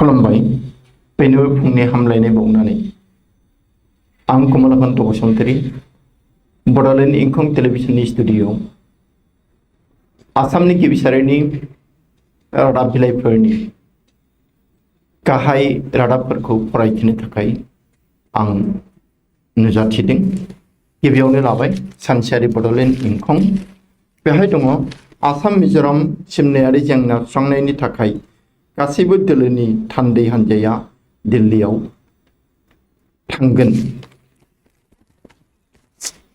खुलुमबाय बेनो फुंनि हामलायनाय बावनानै आं कमलाकान्त बसुमतारी बड'लेण्ड इंखं टेलिभिजननि स्टुडिअ आसामनि गिबि सारिनि रादाब बिलाइफोरनि गाहाय रादाबफोरखौ फरायथिनो थाखाय आं नुजाथिदों। गिबियावनो लाबाय सानसेयारि बड'लेण्ड इंखं। बेहाय दङ आसाम मिजोराम सिमनायारि जेंना सुस्रांनायनि थाखाय गासैबो दोलोनि थान्दै हान्जाया दिल्लीयाव थांगोन।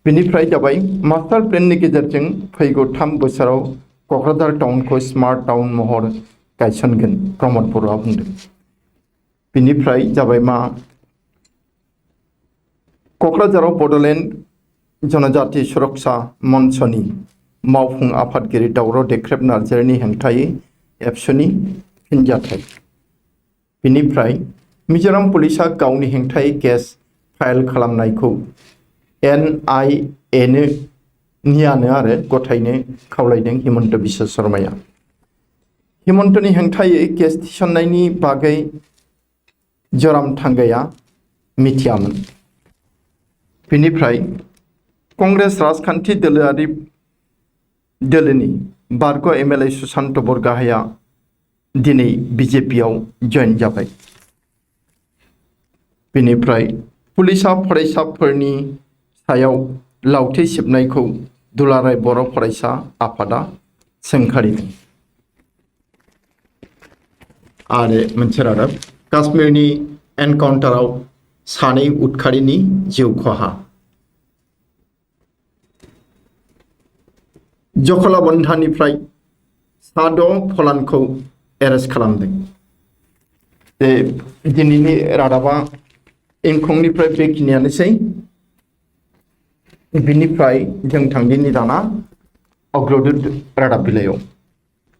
बेनिफ्राय जाबाय मास्टार प्लेननि गेजेरजों फैगौ 3 बोसोराव क'क्राझार टाउनखौ स्मार्ट टाउन महर गायसनगोन प्रमद बर'आ बुंदों। बेनिफ्राय जाबाय मा क'क्राझाराव बड'लेण्ड जनजाति सुरक्षा मन्चनि मावफुं आफादगिरि दावराव देख्रेब नार्जारिनि हेंथायै एबसुनि फिनजाथाय। बेनिफ्राय मिजोराम पुलिसा गावनि हेंथायै केस फाइल खालामनायखौ NIA नियानो आरो गथायनो खावलायदों हिमन्त बिश्व शर्माया। हिमन्तनि हेंथायै केस थिसननायनि बागै जरामथांगाया मिथियामोन। बेनिफ्राय कंग्रेस राजखान्थि दोलोनि बारग' MLA सुशान्त बरग'हाया दिनै BJPआव जइन जाबाय। बेनिफ्राय पुलिसा फरायसाफोरनि सायाव लावथि सिबनायखौ दुलाराय बर' फरायसा आफादा सोंखारिदों। आरो मोनसे रादाब काश्मीरनि एनकाउन्टाराव 2 उदखारिनि जिउ खहा। जखलाबन्धानिफ्राय 6 फलानखौ एरेस्ट खालामदों। दिनैनि रादाबा इंखंनिफ्राय बेखिनियानोसै। बिनिफ्राय जों थांदिनि दाना अग्रदुत रादाब बिलाइयाव।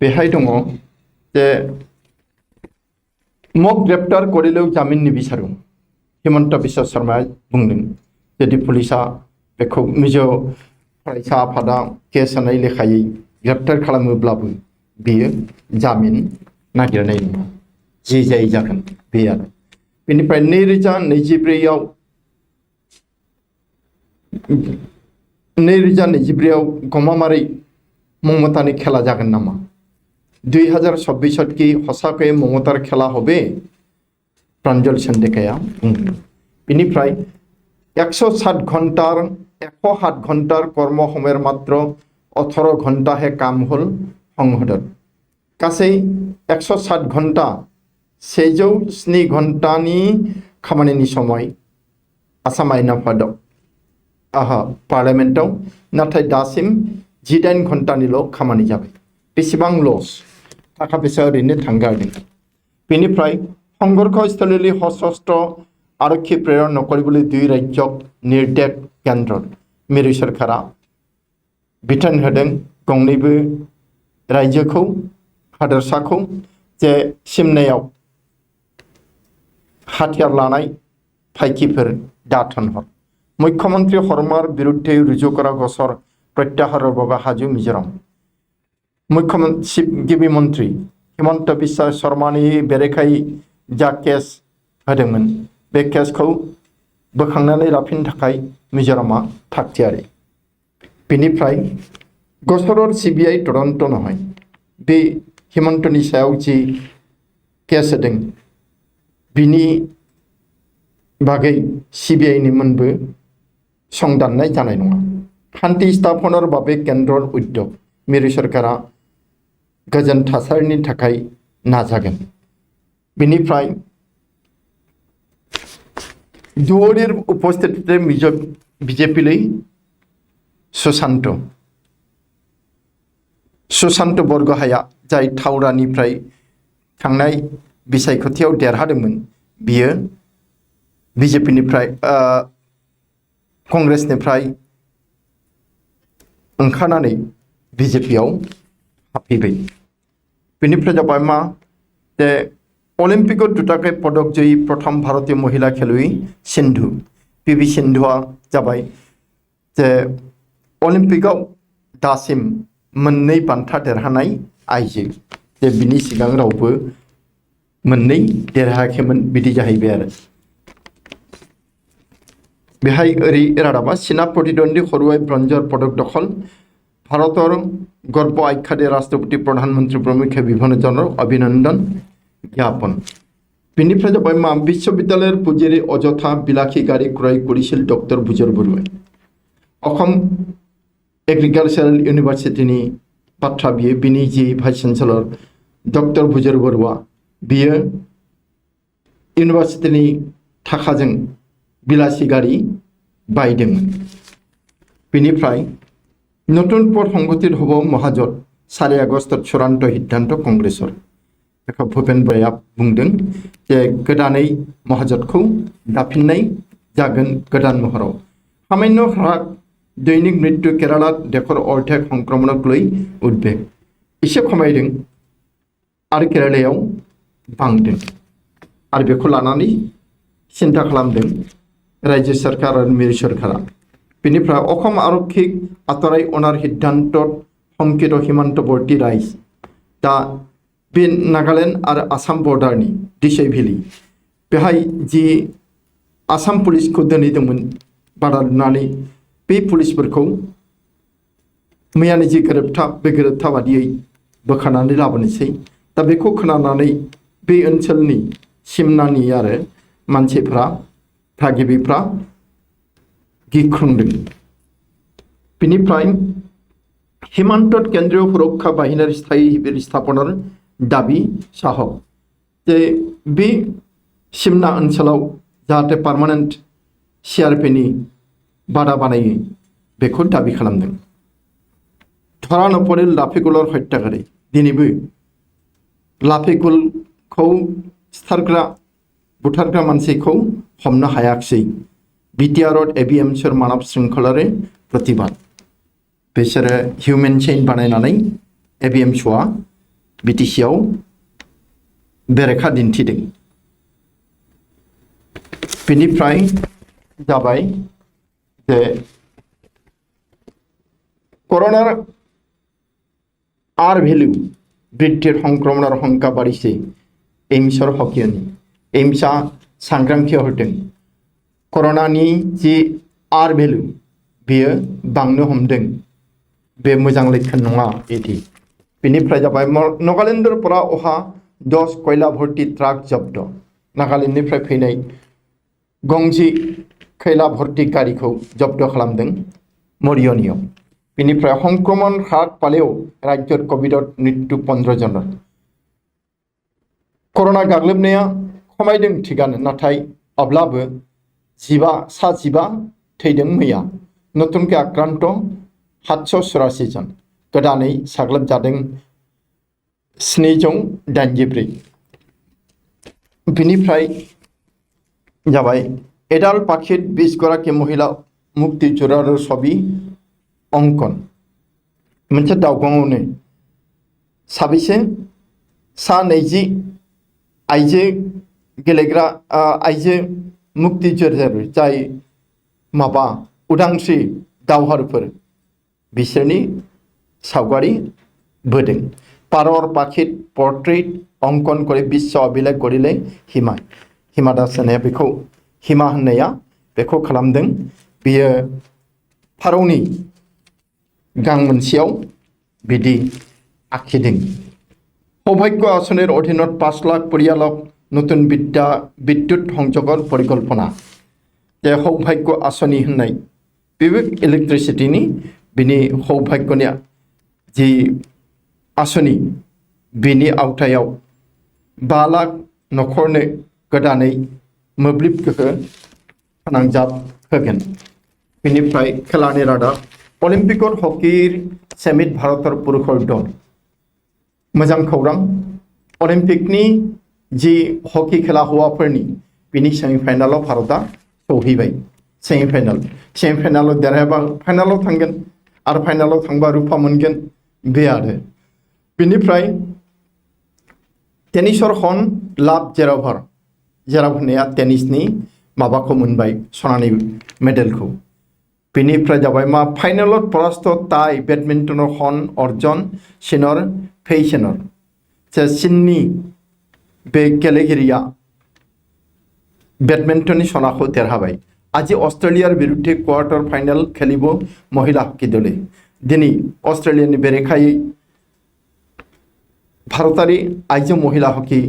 बेहाय दङ जे मक ग्रेप्टार करिलेও जामिन निबिसारो हिमन्त बिश्व शर्माया बुंदों। जुदि पुलिसा बेखौ मिज' फरायसा आफादा केस होनाय लेखायै ग्रेप्टार खालामोब्लाबो बियो जामिन नागिरनाय नङा, जि जाय जागोन बे आरो। बेनिफ्राय 2024 गमामारै ममतानि खेला जागोन नामा? 2024 की हसाके ममतार खेला হবে प्राञ्जल सन्देकाया बुंदों। बेनिफ्राय 107 घन्टार কর্ম সময়ের মাত্র 18 ঘণ্টাহে কাম হল সংসদত। गासै 107 घन्टा 107 घन्टानि खामानिनि समय आसाम आयेन आफादाव पार्लियामेन्टआव, नाथाय दासिम 18 घन्टानिल' खामानि जाबाय। बेसेबां लस थाखा फैसा ओरैनो थांगारदों। बेनिफ्राय সংঘৰ্ষস্থলীলৈ সশস্ত্ৰ आरक्षी प्रेरण नकरिबोली 2 राज्यक निर्देश केन्द्र मिरु सरकारा बिथोन होदों गंनैबो राज्योखौ हादोरसाखौ जे सिमनायाव हाथियार लानाय फाइकिफोर दाथनहर। मुख्यमंत्री हरमार बिरुद्धे रुजु करा गसर प्रत्याहाৰৰ বাবে हाजो मिजोराम। मुख्यमंत्री गिबि मन्त्री हिमन्त बिश्व शर्मानि बेरेखायै जा केस होदोंमोन बे केसखौ बोखांनानै लाफिननो थाखाय मिजोरामा थागथियारि। बेनिफ्राय गसरर CBI तदन्त নহয়, बे हिमन्तनि सायाव जि केस होदों बिनि बागै CBI नि मोनबो संदाननाय जानाय नङा। शान्ति स्थापনৰ বাবে केन्द्ৰৰ उद्योग मिरु सरकारा गोजोन थासारिनि थाखाय नाजागोन। बेनिफ्राय दुवरीर उपस्थितिते BJPलै सुशान्त बरग'हाया जाय थावरानिफ्राय थांनाय बिसायख'थियाव देरहादोंमोन बियो BJPनिफ्राय कंग्रेसनिफ्राय ओंखारनानै BJPआव हाबफैबाय। बेनिफ्राय जाबाय मा जे अलिम्पिकत दुटाके पदक जयी प्रथम भारतीय महिला खेलुवै सिन्धु PV सिन्धुआ जाबाय जे अलिम्पिकआव दासिम 2 बान्था देरहानाय आइजो। जे बिनि सिगां रावबो मोननै देरहायाखैमोन बिदि जाहैबाय आरो बेहाय ओरै रादाबा चीना प्रतिद्वंदी हरुवाई ब्रन्जर पदक दखल भारतर गर्व आख्यादे राष्ट्रपति प्रधानमंत्री प्रमुख विभिन्न जनर अभिनंदन ज्ञापन बिनिफ्राय जाबाय मा विश्वविद्यालय पुजारी अजथा বিলাসী गाड़ी क्रय करिছিল डॉक्टर भुजर बरुवाई अखम एग्रिकालचारेल इउनिभार्सिटीनि बाथ्रा बियो बिनि जि भाइस चेन्सेलर डॉक्टर भुजर बरुवा बियो इउनिभार्सिटीनि थाखाजों বিলাসী गाड़ी बायदोंमोन बिनिफ्राय नतुन पद संगठित हब महाजोत 4 आगस्ट चूड़ान्त सिद्धांत कंग्रेसर बेखौ भूपेन बराया बुंदों जे गोदानै महाजोतखौ दाफिननाय जागोन गोदान महराव सामान्य हराग दैनिक मृत्यु केराला देशर अर्धेक संक्रमणक लै उद्वेग एसे खमायदों आरो केरालायाव बांदों आरो बेखौ लानानै सिन्था खालामदों राज्य सरकार आरो मिरु सरकारा बिनिफ्राय अखम आरक्षिक आतराय अनार सिद्धांत संकित हिमान्तवर्ती राइज दा बे नागालेण्ड आरो आसाम बर्डारनि दिसै भेलि बेहाय जि आसाम पुलिसखौ दोनहैदोंमोन बादा लुनानै बे पुलिसफोरखौ मैयानि जि गोरोबथा बे गोरोबथा बादियै बोखारनानै लाबोनोसै दा बेखौ खोनानानै बे ओनसोलनि सिमनानि आरो मानसिफ्रा थागिबिफ्रा गिख्रंदों बिनिफ्राय हिमान्तत केन्द्रीय सुरक्षा बाहिनीर स्थायी शिबिर स्थापनार दाबि साहक जे बे सिमना ओनसोलाव जाहाथे पार्मानेन्ट सिआरपिनि बादा बानायो बेखौ दाबि खालामदों धरा नपरिल लाफिकुलर हत्याकारि दिनैबो लाफिकुलखौ सिथारग्रा बुथारग्रा मानसिखौ हमनो हायाखिसै बिटिआरत एबिएमसर मानब श्रृंखलारि प्रतिबाद बिसोरो हिउमेन चेइन बानायनानै एबिएमसआ बिटिसिआव बेरेखा दिन्थिदों बिनिफ्राय जाबाय जे कर'नार आर भेल्यू बृद्धिर संक्रमणर संख्या बारिसे एम्सर हकियनि एम्सआ सांग्रांथि होदों कर'नानि जि आर भेल्यू बेयो बांनो हमदों बे मोजां लक्षण नङा इदि बिनिफ्राय जाबाय नागालेण्डरफोरा अहा 10 खयला भर्ती ट्राक जब्द नागालेण्डनिफ्राय फैनाय गंजि खैला भर्ती गारिखौ जब्द खालामदों मरियनियाव बिनिफ्राय संक्रमण हार पालेव राज्यर कभिडत मृत्यु 15 जन कर'ना गाग्लोबनाया खमायदों थिगानो नाथाय अब्लाबो 15 थैदों मैया नतुनके आक्रान्त 784 जन गोदानै साग्लोबजादों 784 बिनिफ्राय जाबाय एडाल पाखित 20 गराखि महिला मुक्तिजुरार छबि अंकन मोनसे दावगाङावनो साबैसे 20 आइजो गेलेग्रा आइजो मुक्तिजुरार जाय माबा उदांस्रि दावहारुफोर बिसोरनि सावगारि बोदों पारर पाखित पर्ट्रेट अंकन करे विश्व अभिलेख गरिले हिमा दास होननाया बेखौ हिमा होननाया बेखौ खालामदों बियो फारौनि गां मोनसेयाव बिदि आखिदों सौभाग्य आसनिर अधीनत 5 लाख परियालक नतुन विद्युत संयोगर परिकल्पना जे सौभाग्य आसनि होननाय बेबो इलेक्ट्रिसिटीनि बिनि सौभाग्यनि जि आसनि बिनि आवथायाव 5 लाख नखरनो गोदानै मोब्लिब गोहो फोनांजाब होगोन बिनिफ्राय खेलानि रादाब अलिम्पिकर हकिर सेमित भारतर पुरुषर दल मोजां खौरां अलिम्पिकनि जि हकी खेला हौवाफोरनि बिनि सेमिफाइनालाव भारतआ सौहैबाय सेमिफाइनालाव देरहायाबा फाइनालाव थांगोन आरो फाइनालाव थांबा रुफा मोनगोन बे आरो बिनिफ्राय टेनिसर हन लाभ जेरावहर होननाया टेनिसनि माबाखौ मोनबाय सनानि मेडेलखौ बिनिफ्राय जाबाय मा फाइनालाव परास्त टाइ बेडमिन्टनर हन अर्जन सिनर फेइसेनर जे चीननि बे गेलेगिरिया बेडमिन्टननि सनाखौ देरहाबाय आज अस्ट्रेलियार बिरुद्धे क्वार्टर फाइनाल खेलिब महिला हकी दले दिनै अस्ट्रेलियानि बेरेखायै भारतारि आइजो महिला हकी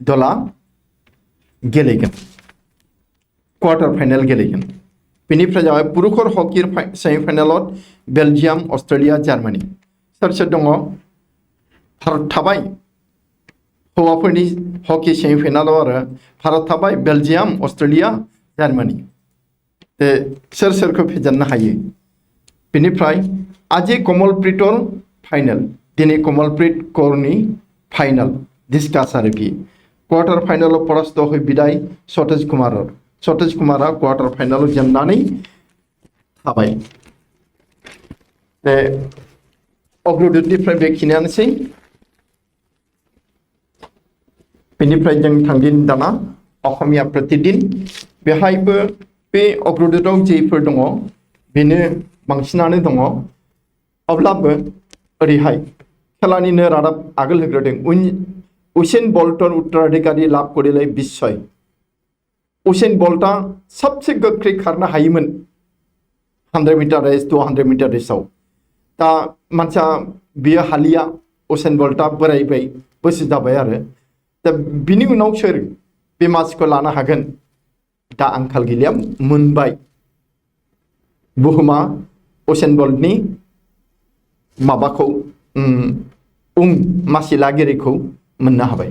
दला गेलेगोन क्वार्टर फाइनाल गेलेगोन बेनिफ्राय जाबाय पुरुषर हकी सेमिफाइनालाव बेलजियाम अस्ट्रेलिया जार्मानी सोर सोर दङ भारत थाबाय हौवाफोरनि हकी सेमिफाइनालाव आरो भारत थाबाय बेलजियाम अस्ट्रेलिया जार्मानी सोर सोरखौ फेजेननो हायो बेनिफ्राय आज कमलप्रीतर फाइनाल दिनै कमलप्रीत कौरनि फाइनाल डिस्कास आरो बि क्वार्टर फाइनालाव परास्त हो बिदाय सतेज कुमारा क्वार्टर फाइनालाव जेननानै थाबाय अग्रदूतनिफ्राय बेखिनियानोसै बेनिफ्राय जों थांदिन दाना असमिया प्रतिदिन बेहायबो बे अग्रदूतआव जेफोर दङ बेनो बांसिनानो दङ अब्लाबो ओरैहाय खेलानिनो रादाब आगोल होग्रोदों उसेन बल्टन उत्तराधिकारी लाभ करिले बिस्वय उसेन बल्टआ सबसे गोख्रै खारनो हायोमोन 100 मीटर रेस 200 मीटर रेसाव दा मानसिया बियो हालिया उसेन बल्टआ बोरायबाय बैसो जाबाय आरो दा बिनि उनाव सोर बे मासिखौ लानो हागोन दा आंखाल गैलिया मोनबाय बुहुमा उसेन बल्टनि माबाखौ मासि लागिरिखौ मोननो हाबाय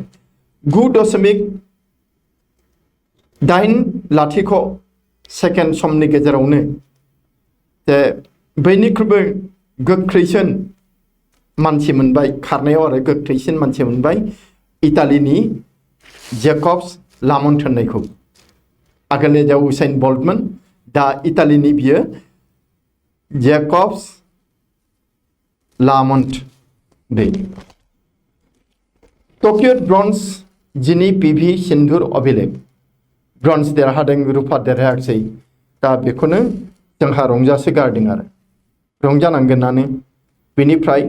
9.8 सेकेन्ड समनि गेजेरावनो बयनिख्रुइबो गोख्रैसिन मानसि मोनबाय खारनायाव आरो गोख्रैसिन मानसि मोनबाय इटालीनि जेकब्स लामन्ट होननायखौ आगोलनि जा उसेन बल्टमोन दा इटालीनि बियो जेकब्स लामन्ट दै टकिअ ब्रन्ज जिनि पिभि सिन्धुर अभिलेख ब्रन्ज देरहादों रुपा देरहायाखिसै दा बेखौनो जोंहा रंजासो गारदों आरो रंजानांगोनानो बेनिफ्राय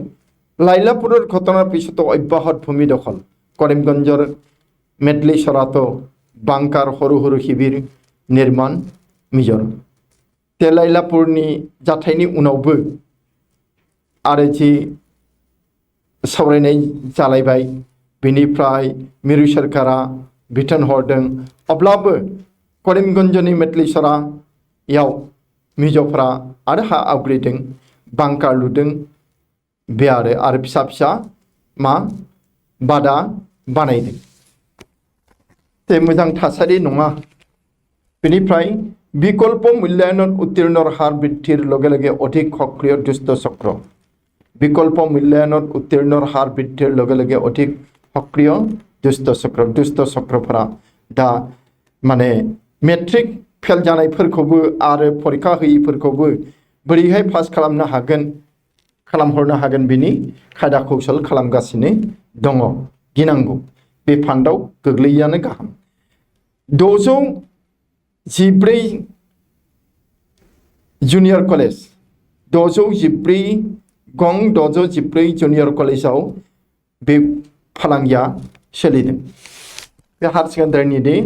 लाइलापुरर घटनार पिছত अब्याहत भूमि दखल करीमगंजर मेटली सरात बांकार हरु हरु शिबिर निर्माण मिजर ते लाइलापुरनि जाथायनि उनावबो आरो जि सावरायनाय जालायबाय बेनिफ्राय मिरु सरकारा बिथोन हरदों अब्लाबो करीमगंजनि मेटलिसरायाव मिज'फ्रा आरो हा आवग्रिदों बांकार लुदों बे आरो फिसा फिसा मा बादा बानायदों ते मोजां थासारि नङा बेनिफ्राय विकल्प मूल्यायन उत्तीर्णर हार बृद्धिर लगे लगे अधिक सक्रिय दुष्ट चक्र विकल्प मूल्यायन उत्तीर्णर हार बृद्धिर लगे लगे अधिक सक्रिय दुष्ट चक्रफोरा दा माने मेट्रिक फेल जानायफोरखौबो आरो परीक्षा होयिफोरखौबो बोरैहाय पास खालामनो हागोन खालामहरनो हागोन बिनि खायदा कौशल खालामगासिनो दङ गिनांगौ बे फान्दाव गोग्लैयानो गाहाम 614 जुनियर कलेज 614 गं 614 जुनियर कलेजाव बे फालांगिया सोलिदों बे हायर सेकेन्डारिनि दे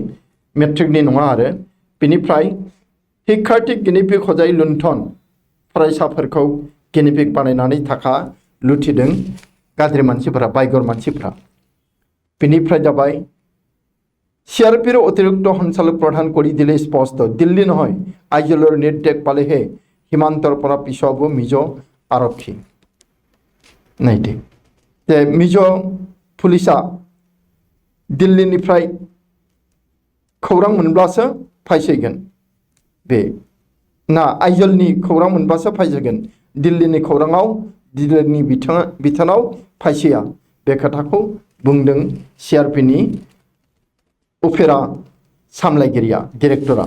मेट्रिकनि नङा आरो बेनिफ्राय शिक्षार्थी गिनिपिग हजाय लुन्ठन फरायसाफोरखौ गिनिपिग बानायनानै थाखा लुथिदों गाज्रि मानसिफोरा बायगर मानसिफोरा बेनिफ्राय जाबाय सिआरपिर अतिरिक्त सञ्चालक प्रधान কৰি দিলে স্পষ্ট दिल्ली নহয় आइजोलर निर्देश पालेহে সীমান্তৰ পৰা পিছাব মিজ आरक्षी नायदो जे मिज पुलिसा दिल्लीनिफ्राय खौरां मोनब्लासो फायसिगोन बे ना आइजोलनि खौरां मोनब्लासो फायसिगोन दिल्लीनि खौराङाव दिल्लीनि बिथोनाव फायसिया बे खोथाखौ बुंदों सिआरपिनि उफेरा सामलायगिरिया डिरेक्टरा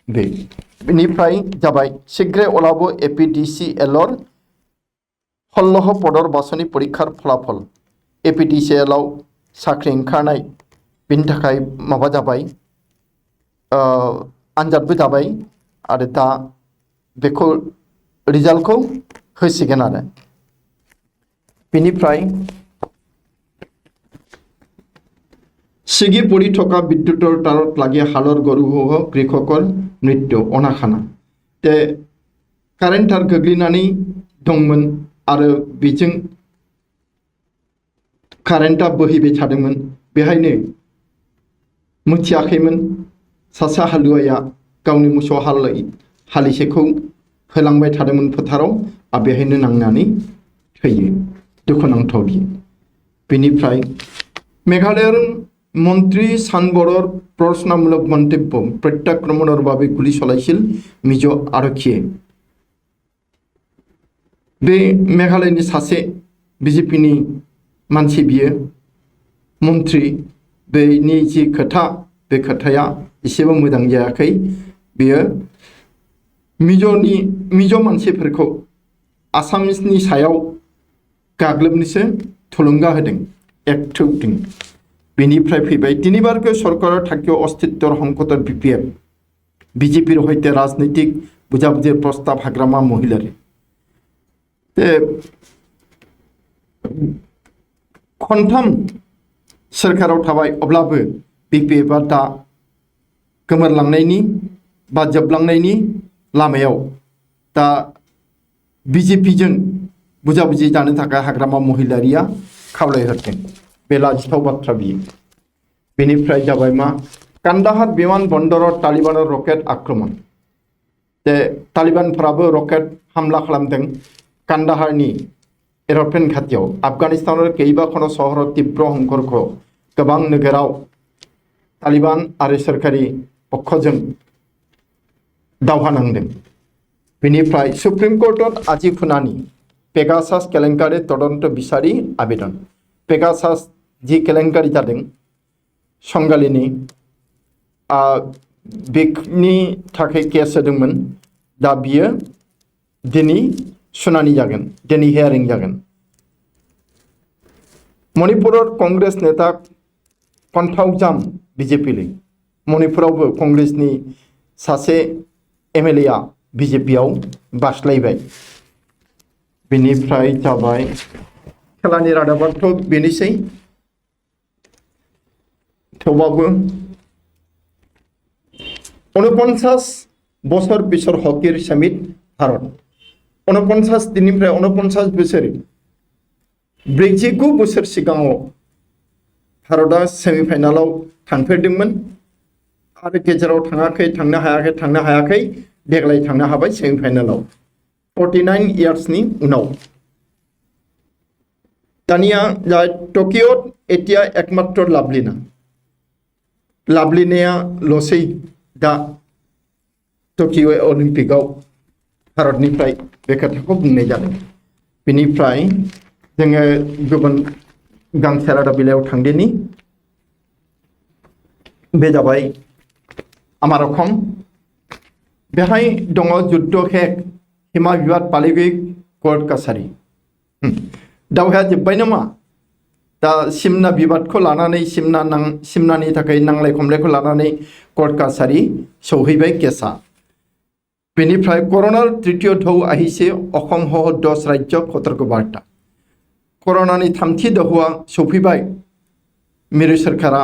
बेनिफ्राय जाबाय शीघ्रे ओलाबो एपिडिसिएलर 16 पदर बासनि परीक्षार फलाफल एपिडिसिएलआव साख्रि ओंखारनाय बिनि थाखाय माबा जाबाय आनजादबो जाबाय आरो दा बेखौ रिजाल्टखौ होसिगोन आरो बेनिफ्राय सिगि परि थका विद्युतर तारत लागि हालर गरु हो कृषकर मृत्यु अनाखाना ते कारेन्ट तार गोग्लैनानै दंमोन आरो बेजों कारेन्टआ बोहैबाय थादोंमोन बेहायनो मिथियाखैमोन सासे हालुवाया गावनि मोसौ हालिसेखौ होलांबाय थादोंमोन फोथाराव आरो बेहायनो नांनानै थैयो दुखुनांथाव बियो बेनिफ्राय मेघालय मन्त्री सानबरर प्रश्नमूलक मन्तव्य प्रत्याक्रमणर বাবে গুলি চলাইছিল মিজো आरक्षीए बे मेघालयनि सासे बिजेपिनि मानसि बियो मन्त्री बेनि जि खोथा बे खोथाया एसेबो मोजां जायाखै बियो मिजो मानसिफोरखौ आसामिसनि सायाव गाग्लोबनोसो थुलुंगा होदों एकथौदों बेनिफ्राय फैबाय तिनिबारखौ सरकाराव थाखियाव अस्तित्वर संकटर बिपिएफ बिजेपिर सहित राजनैतिक बुझाबुझिर प्रस्ताव हाग्रामा महिलारि खनथाम सरकाराव थाबाय अब्लाबो बिपिएफआ दा गोमोरलांनायनि बा जोबलांनायनि लामायाव दा बिजेपिजों बुझाबुझि जानो थाखाय हाग्रामा महिलारिया खावलायहरदों बे लाजिथाव बाथ्रा बियो बेनिफ्राय जाबाय मा कान्दाहार बिमान बन्दराव तालिबानर रकेट आक्रमण जे तालिबानफोराबो रकेट हमला खालामदों कान्दाहारनि एर'प्लेन खाथियाव आफगानिस्तानर केइबा खन सहराव तीव्र हंकरखौ गोबां नोगोराव तालिबान आरो सोरखारि पक्षजों दावहा नांदों बेनिफ्राय सुप्रीम कोर्टत আজি खुनानि पेगासास केलेंकारि तदन्त बिसारि आवेदन पेगासास जी केलेंकारि जादों संगालिनि बेनि थाखाय केस होदोंमोन दा बियो दिनै सुनानि जागोन दिनै हियारिं जागोन मणिपुरर कांग्रेस नेता कन्थावजाम बिजेपिलै मणिपुरावबो कांग्रेसनि सासे एमएलएआ बिजेपियाव बास्लायबाय बेनिफ्राय जाबाय खेलानि रादाबाथ' बेनोसै थेवबाबो 49 বছর পিছৰ হকিৰ समिट भारत 49 दिननिफ्राय 49 बोसोर 49 बोसोर सिगाङाव भारतआ सेमिफाइनालाव थांफेरदोंमोन आरो गेजेराव थांनो हायाखै देग्लाय थांनो हाबाय सेमिफाइनालाव 49 इयार्सनि उनाव दानिया टकिअ एटिया एकमात्र लाभलिनाया लसै दा टकिअ अलिम्पिकआव भारतनिफ्राय बे खोथाखौ बुंनाय जादों बेनिफ्राय जोङो गुबुन गांसे रादाब बिलाइयाव थांदिनि बे जाबाय आमार असम बेहाय दङ जुद्ध हेक हिमा बिबाद पालिगै कर्ट काछारी दावहाया जोब्बाय नामा दा सिमना बिबादखौ लानानै सिमनानि थाखाय नांलाय खमलायखौ लानानै कर्ट काछारी सौहैबाय केसा बेनिफ्राय कर'नार तृतीय ढौ আহিছে অসম সহ 10 राज्य सतर्क बार्ता कर'नानि थामथि दोहौआ सौफैबाय मिरु सोरखारा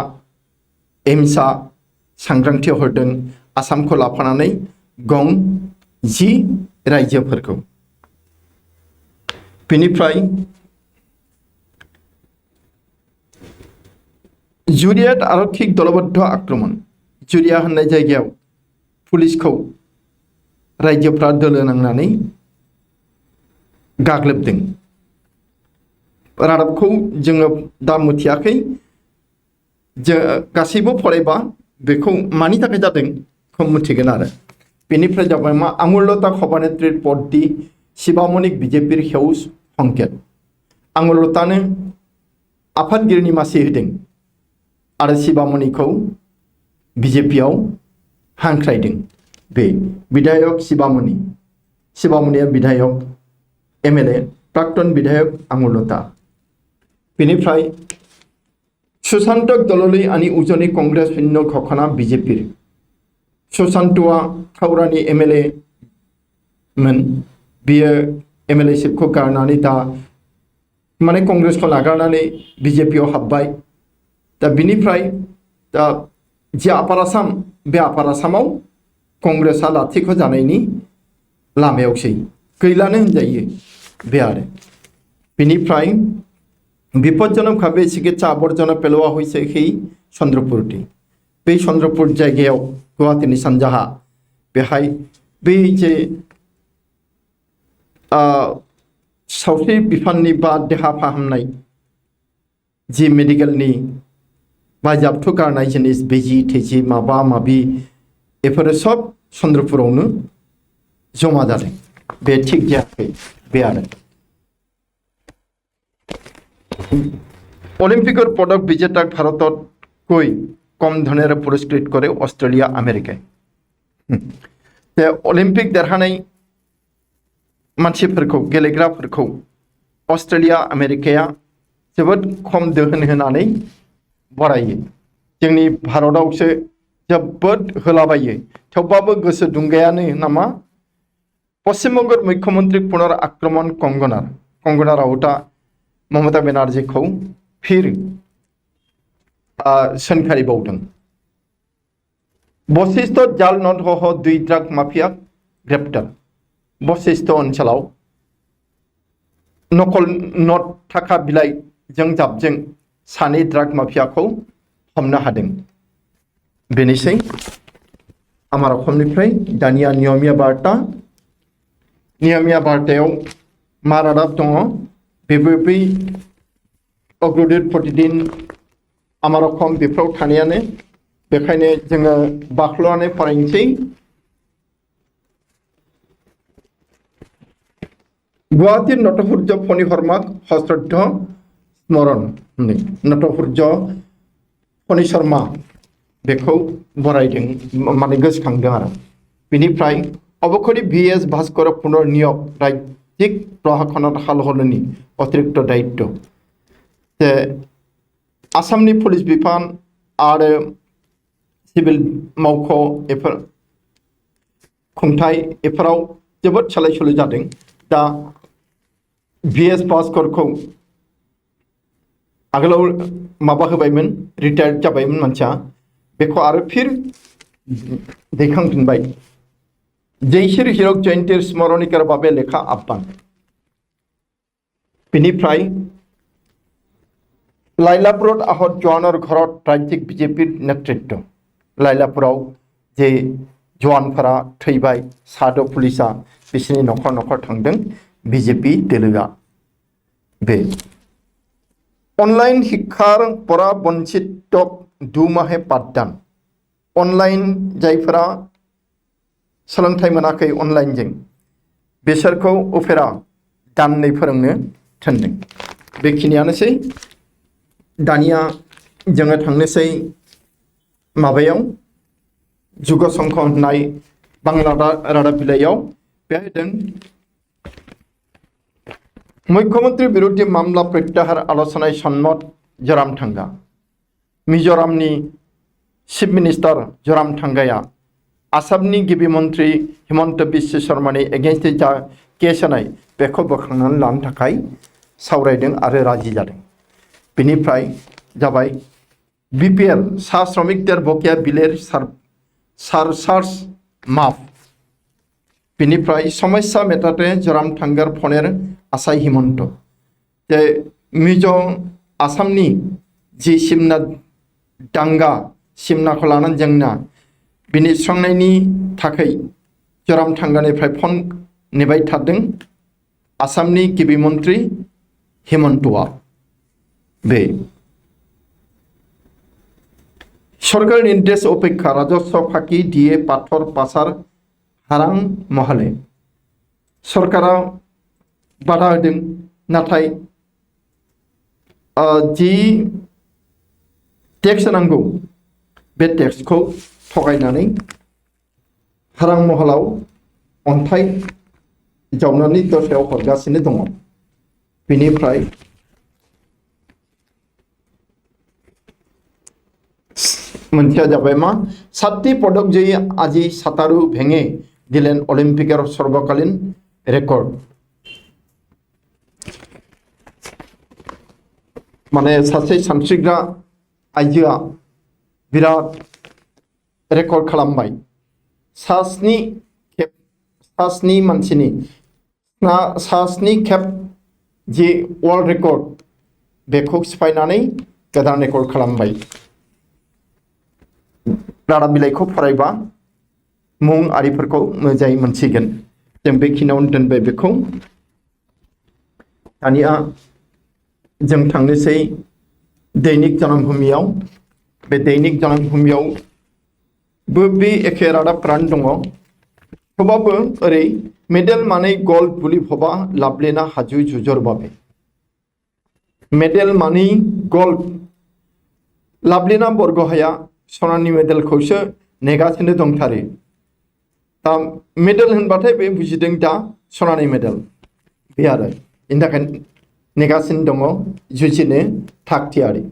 एमसा सांग्रांथि हरदों आसामखौ लाफानानै गं 10 राज्योफोरखौ बेनिफ्राय जुरियात आरक्षिक दलबद्ध आक्रमण जुरिया होननाय जायगायाव पुलिसखौ राज्योफ्रा दोलो नांनानै गाग्लोबदों रादाबखौ जोङो दा मिथियाखै गासैबो फरायबा बेखौ मानि थाखाय जादों बेखौ मिथिगोन आरो बेनिफ्राय जाबाय मा आंगुरलता सभानेत्री पदनि शिवामणिक बिजेपिर हेउस संकेत आंगुरलतानो आफादगिरिनि मासि होदों आरो शिवामणिखौ बिजेपियाव हांख्रायदों बे विधायक शिवामणिया विधायक एमएलए प्राक्तन विधायक आंगुरलता बेनिफ्राय सुशान्तक दललै आनी उजनी कांग्रेस शून्य घोषणा बिजेपिर सुशान्तआ थावरानि एमएलए मोन बियो एमएलएशिपखौ गारनानै दा माने कांग्रेसखौ नागारनानै बिजेपियाव हाबबाय दा बिनिफ्राय दा जे आपार आसाम बे आपार आसामाव कंग्रेसा लाथिख' जानायनि लामायावसै गैलानो होनजायो बे आरो बेनिफ्राय বিপজ্জনক ভাবে চিকিৎসা আবর্জনা পেলোয়া হয়েছে সেই চন্দ্রপুরটি बै चन्द्रपुर जायगायाव गुवाहाटीनि सानजाहा बेहाय बै जे सावस्रि बिफाननि बा देहा फाहामनाय जि मेडिकेलनि बायजाबथु गारनाय जिनिस बेजि थेजि माबा माबि बेफोरो सब चन्द्रपुरावनो जमा जादों बे थिग जायाखै बे आरो অলিম্পিকৰ পদক বিজেতাক ভাৰততকৈ কম ধনেৰে পুৰস্কৃত কৰে অষ্ট্ৰেলিয়া আমেৰিকাই অলিম্পিক দেरहानाय मानसिफोरखौ गेलेग्राफोरखौ अस्ट्रेलिया आमेरिकाया जोबोद खम दोहोन होनानै बरायो जोंनि भारतआवसो जोबोद होलाबायो थेवबाबो गोसो दुंगायानो नामा पश्चिमबंगৰ मुख्यमंत्री पुनर आक्रमण कंगना राउतआ ममता बेनार्जी को फिर सोंखारिबावदों बशिष्ठ जाल नटसह 2 ड्राग माफिया ग्रेप्टार बशिष्ठ ओनसोलाव नकल नट थाखा बिलाइजों जाबजों सानै ड्राग माफियाखौ हमनो हादों बेनोसै आमार असमनिफ्राय दानिया नियमिया बार्तायाव मा रादाब दङ बेबो बै अग्रदुत प्रतिदिन आमार असम बेफोराव थानायानो बेखायनो जोङो बाख्ल'नानै फरायनोसै गुवाहाटी नटसुर्य फणिशर्माक सश्रद्ध स्मरण नटसुर्य फणिशर्मा बेखौ बरायदों माने गोसोखांदों आरो बेनिफ्राय अबखरि VS भास्कर पुनर नियोग राज्यिक प्रशासनत हालहरनायनि अतिरिक्त दायित्व जे आसामनि पुलिस बिफान आरो सिभिल मावख' एफोर खुंथाय एफोराव जोबोद सोलाय सोल' जादों दा VS भास्करखौ आगोलाव माबा होबायमोन रिटायार्ड जाबायमोन मानसिया बेखौ आरो फिर दैखांफिनबाय जयश्री हीरक जयन्तीर स्मरणिकार भावे लेखा आह्वान बेनिफ्राय लाइलापुरत आहत जवानर घरत राज्यिक बिजेपिर नेतृत्व लाइलापुराव जे जवानफोरा थैबाय साद' पुलिसा बिसोरनि न'खर न'खर थांदों बिजेपि दोलोआ बे अनलाइन शिक्षार परा वंचितक 2 माहे पाठदान अनलाइन जायफोरा सोलोंथाइ मोनाखै अनलाइनजों बिसोरखौ उफेरा दाननै फोरोंनो थिनदों बेखिनियानोसै दानिया जोङो थांनोसै माबायाव जुग संख होननाय बांला रादाब बिलाइयाव बेहायदों मुख्यमंत्री विरोधी मामला प्रत्याहार आलोचनाय सन्मत जोरामथांगा मिजोरामनि चीफ मिनिस्टार जोरामथांगाया आसामनि गिबि मन्त्रि हिमन्त बिश्व शर्मानि एगेन्स्टै जा केस होनाय बेखौ बोखांनानै लानो थाखाय सावरायदों आरो राजि जादों बेनिफ्राय जाबाय BPL सा श्रमिकদের बकेया बिलेर सारचार्ज माफ बेनिफ्राय समस्या मेटाते जोरामथांगार फनेर आसाय हिमन्त जे मिजो आसामनि जि सिमना दांगा सिमनाखौ लानानै जेंना बिनि सुस्रांनायनि थाखाय जोरामथांगानिफ्राय फन नेबाय थादों आसामनि गिबि मन्त्रि हिमन्तआ बे सरकार निर्देश अपेक्षा राजस्व फाकी दिए पाथर पासार हारां महले सरकारा बाधा होदों नाथाय जि टेक्स नांगौ बे टेक्सखौ थगायनानै हारां महलाव अन्थाइ जावनानै दस्रायाव हरगासिनो दङ बेनिफ्राय मोनसेया जाबाय मा 7টি पदक जयी আজি সাঁতারু ভেঙে দিলেন অলিম্পিকের সর্বকালীন রেকর্ড মানে सासे सानस्रिग्रा आइजोआ बिराद रेकर्ड खालामबाय सास्नि मानसिनि सास्नि खेब जि वर्ल्ड रेकर्ड बेखौ सिफायनानै गोदान रेकर्ड खालामबाय। रादाब बिलाइखौ फरायबा मुं आरिफोरखौ मोजाङै मोनसिगोन। जों बेखिनियावनो दोनबाय बेखौ। दानिया जों थांनोसै दैनिक जन्मभूमियाव। बे दैनिक जन्मभूमियावबो बे एखे रादाबफ्रानो दङ। थेवबाबो ओरै मेडेल मानै गल्ड बुलि भबा लाभलिना हाजु जुजरबाबे मेडेल मानै गल्ड लाभलिना बरग'हाया सनानि मेडेलखौसो नेगासिनो दंथारो। दा मेडेल होनबाथाय बे बुजिदों दा सनानि मेडेल बे आरो बेनि थाखाय नेगासिनो दङ जुजिनो थागथियारि।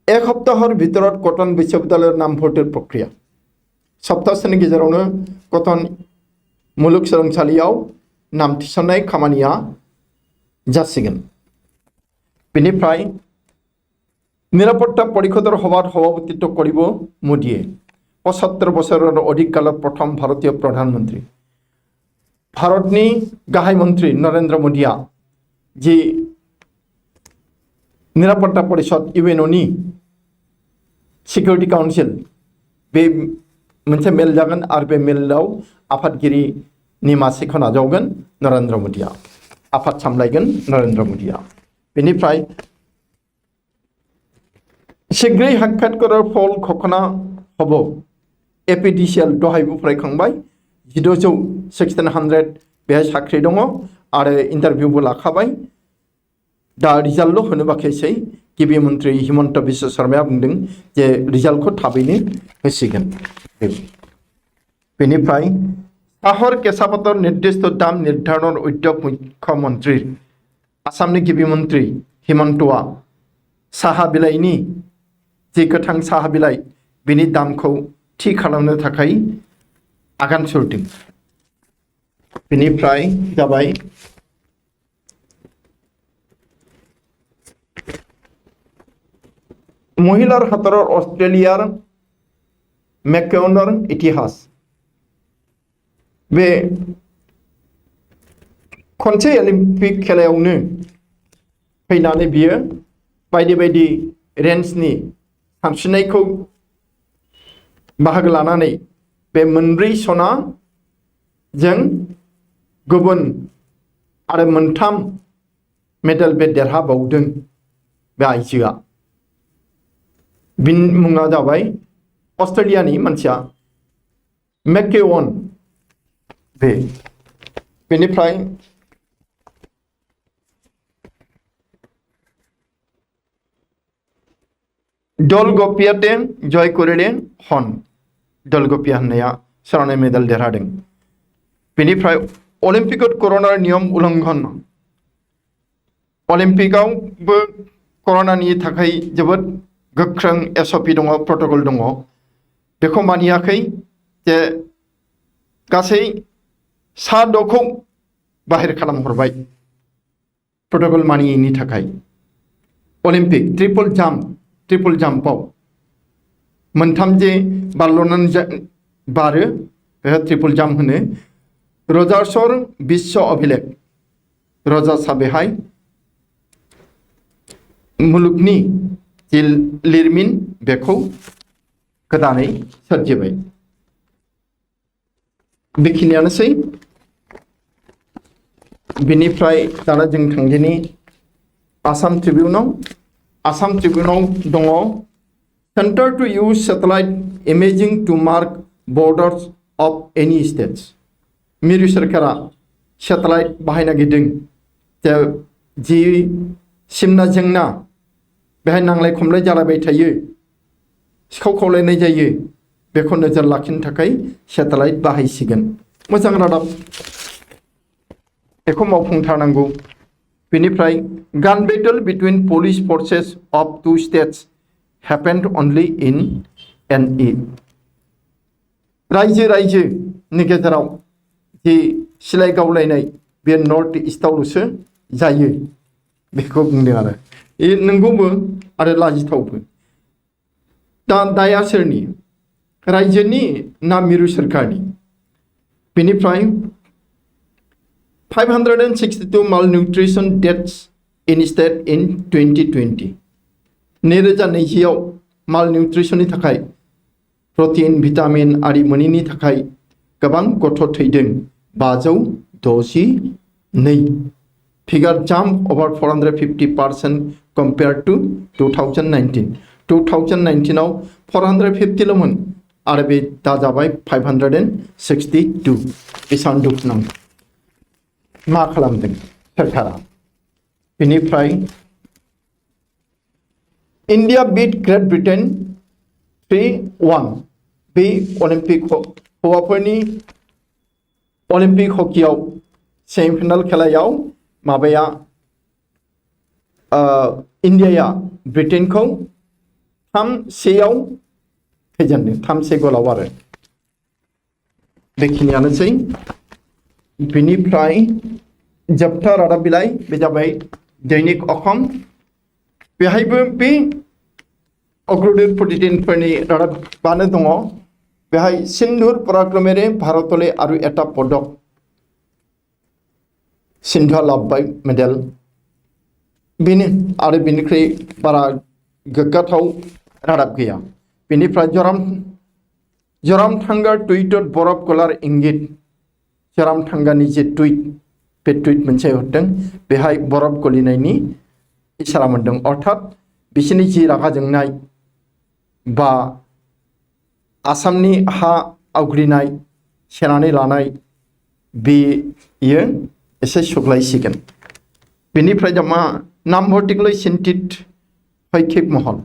एक सप्ताहर भितरत कटन विश्वविद्यालय नाम भर्ति प्रक्रिया सप्ताहसेनि गेजेरावनो कटन मुलुगसोलोंसालियाव नाम थिसननाय खामानिया जासिगोन। बेनिफ्राय निरापत्ता परिषदर सभात सभापतित्व करिब मोदीये 75 বছরের অধিক কালের प्रथम भारतीय प्रधानमंत्री भारतनि गाहाय मंत्री नरेंद्र मोदीया जि निरापत्ता परिषद इउएनअनि सिकिउरिटि काउन्सिल बे मोनसे मेल जागोन आरो बे मेलाव आफादगिरिनि मासिखौ नाजावगोन नरेंद्र मोदीया। आफाद सामलायगोन नरेंद्र मोदीया। बेनिफ्राय शीघ्रै साक्षात्कारेर फल घोषणा हब। एपिडिसिएल दहायबो फरायखांबाय 1600 बेहाय साख्रि दङ आरो इन्टारभिउबो लाखाबाय। दा रिजाल्टल' होनो बाखैसै। गिबि मन्त्रि हिमन्त बिश्व शर्माया बुंदों जे रिजाल्टखौ थाबैनो होसिगोन। बेनिफ्राय साहर केसापातर निर्दिष्ट दाम निर्धारण उद्योग मुख्यमन्त्री आसामनि गिबि मन्त्रि हिमन्तआ साहा बिलाइनि जि गोथां साहा बिलाइ बिनि दामखौ थि खालामनो थाखाय आगान सुरदों। बेनिफ्राय जाबाय महिलार हादराव अस्ट्रेलियार मेककेअनर इतिहास। बे खनसे अलिम्पिक खेलायावनो फैनानै बियो बायदि बायदि रेन्जनि सानस्रिनायखौ बाहागो लानानै बे मोनब्रै सना जों गुबुन आरो मोनथाम मेडेल बे देरहाबावदों बे आइजोआ। बिनि मुङा जाबाय अस्ट्रेलियानि मानसिया मेककेअन। बेनिफ्राय दलगपियाते जय करिले हन। दलगपिया होननाया सनानि मेडेल देरहादों। बेनिफ्राय अलिम्पिकआव कर'ना नियम उल्लंघन। अलिम्पिकआवबो कर'नानि थाखाय जोबोद गोख्रों एसअपि दङ, प्रट'कल दङ। बेखौ मानियाखै जे गासै सा 6खौ बाहेर खालामहरबाय प्रट'कल मानियैनि थाखाय। अलिम्पिक ट्रिपल जाम्पआव मोनथाम जे बारल'नानै बारो बेहा ट्रिपल जाम्प होनो। रजार्सर विश्व अभिलेख रजार्सआ बेहाय मुलुगनि जि लिरमिन बेखौ गोदानै सोरजिबाय। बेखिनियानोसै। बेनिफ्राय दाना जों थांदिनि आसाम ट्रिबिउनाव। आसाम ट्रिबिउनाव दङ centre to use satellite imaging to mark borders of any states. मिरु सोरखारा सेटेलाइट बाहायनो नागिरदों जे जि सिमना जेंना बेहाय नांलाय खमलाय जालायबाय थायो, सिखाव खावलायनाय जायो, बेखौ नोजोर लाखिनो थाखाय सेटेलाइट बाहायसिगोन। मोजां रादाब, बेखौ मावफुंथारनांगौ। बेनिफ्राय गान battle between police forces of 2 states happened only in NE. रायजोनि गेजेराव जि सिलाय गावलायनाय बे नर्थ इस्टआवल'सो जायो बेखौ बुंदों आरो नंगौबो आरो लाजिथावबो। दा दाया सोरनि? रायजोनि ना मिरु सोरखारनि? बेनिफ्राय 562 malnutrition deaths in state in 2020 2020 आव मालनिउट्रिसननि थाखाय प्रटीन भिटामिन आरि मोनैनि थाखाय गोबां गथ' थैदों 562 figure jump over 450% compared to 2019 आव 450 ल'मोन आरो बे दा जाबाय 562 बेसेबां दुखुनांथाव मा खालामदों सोरखारा? बेनिफ्राय India beat Great Britain 3-1 बे अलिम्पिक हौवाफोरनि अलिम्पिक हकियाव सेमिफाइनाल खेलायाव माबाया इन्डियाया ब्रिटेनखौ 3-1 फेजेनदों 3-1 गलाव आरो बेखिनियानोसै। बेनिफ्राय जोबथा रादाब बिलाइ बे जाबाय दैनिक अखम। बेहायबो बे अग्रदूत प्रतिदिनफोरनि रादाबानो दङ। बेहाय सिन्धुर पराक्रमेरे भारतले आरु एटा पदक सिन्धुआ लाबोबाय मेडेल बेनो आरो बेनिख्रुइ बारा गोग्गाथाव रादाब गैया। बेनिफ्राय जरामथांगा टुइटत बरफ गलार इंगित जरामथांगानि जे टुइट बे टुइट मोनसे हरदों बेहाय बरफ गलिनायनि इसारा मोनदों अर्थात बिसोरनि जि रागा जोंनाय बा आसामनि हा आवग्रिनाय सेनानै लानाय बेयो एसे सुग्लायसिगोन। बेनिफ्राय दा मा नामभर्तिकलै चिन्तित हैखिक महल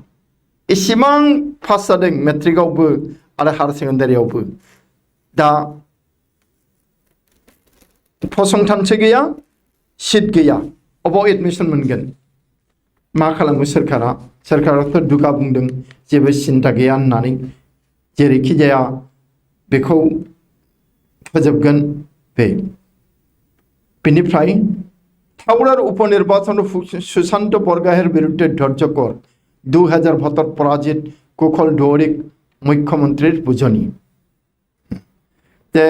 एसेबां पास जादों मेट्रिकआवबो आरो हायार सेकेन्डारियावबो दा फसंथानसो गैया सिट गैया अबाव एडमिसन मोनगोन मा खालामो सोरखारा? सोरखाराथ' दुगा बुंदों जेबो सिन्था गैया होननानै जेरैखि जाया बेखौ फोजोबगोन बे। बेनिफ्राय थावड़ार उपनिर्वाचन सुशांत बरगोहाईर बिरुद्धे धैर्यकर 2000 भोटत पराजित कुशल दौरिक मुख्यमंत्रीर बुझनी जे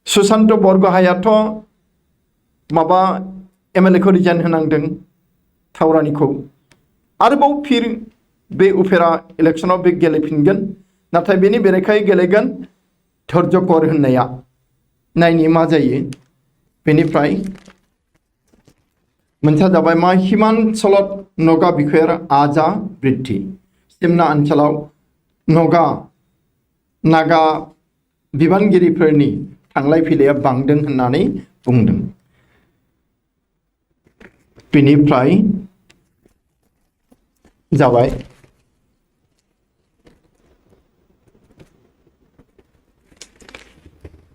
सुशांत बरगोहाईयाथ' माबा एमएलए खौ रिजाइन होनांदों थावरानिखौ आरोबाव फिर बे उफेरा इलेक्शनाव बे गेलेफिनगोन नाथाय बेनि बेरेखायै गेलेगोन धैर्यकर होननाया नायनि मा जायो। बेनिफ्राय मोनसेया जाबाय मा हिमाचलत नगा बिखुयार आजा बृद्धि सिमना ओनसोलाव नागा बिबानगिरिफोरनि थांलाय फैलाया बांदों होननानै बुंदों। बेनिफ्राय जाबाय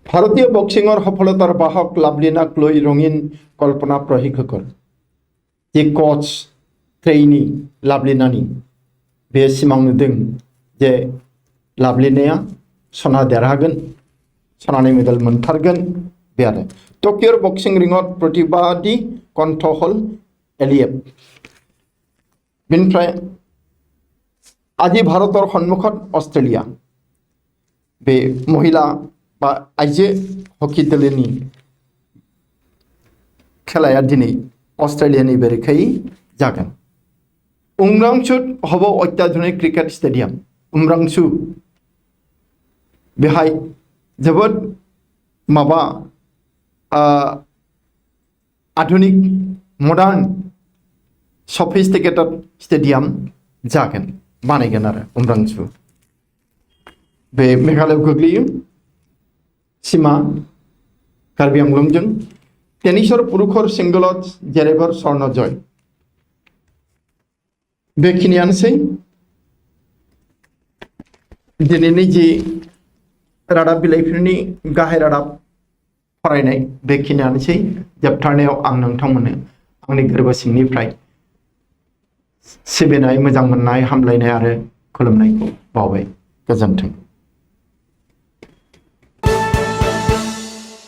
भारतीय बक्सिंगर सफलतार बाहक लाभलिना क्लय रंगीन कल्पना प्रशिक्षकर जे कोच ट्रेनी लाभलिनानि बे सिमां नुदों जे लाभलिनाया सना देरहागोन सनानि मेडेल मोनथारगोन बे आरो टकियर बक्सिं रिंगत प्रतिबादी कन्ट्रहल एलिएफ। बेनिफ्राय আজি भारतर सन्मुखत अस्ट्रेलिया बे महिला बा आइजो हकी दलनि खेलाया दिनै अस्ट्रेलियानि बेरेखायै जागोन। उमरांचुत हब अत्याधुनिक क्रिकेट स्टेडियाम उमरांचु बेहाय जोबोद माबा आधुनिक मडार्न सफिस्टिकेटेड स्टेडियाम जागोन बानायगोन आरो उमरांचु बे मेघालयआव गोग्लैयो सीमा कार्बि आंलंजों। टेनिसर पुरुषर सिंगलत जेरेभर स्वर्ण जय बेखिनियानोसै दिनैनि जि रादाब बिलाइफोरनि गाहाय रादाब फरायनाय बेखिनियानोसै। जोबथारनायाव आं नोंथांमोननो आंनि गोरबो सिंनिफ्राय सिबिनाय मोजां मोननाय हामलायनाय आरो खुलुमनायखौ बावबाय। गोजोन्थों।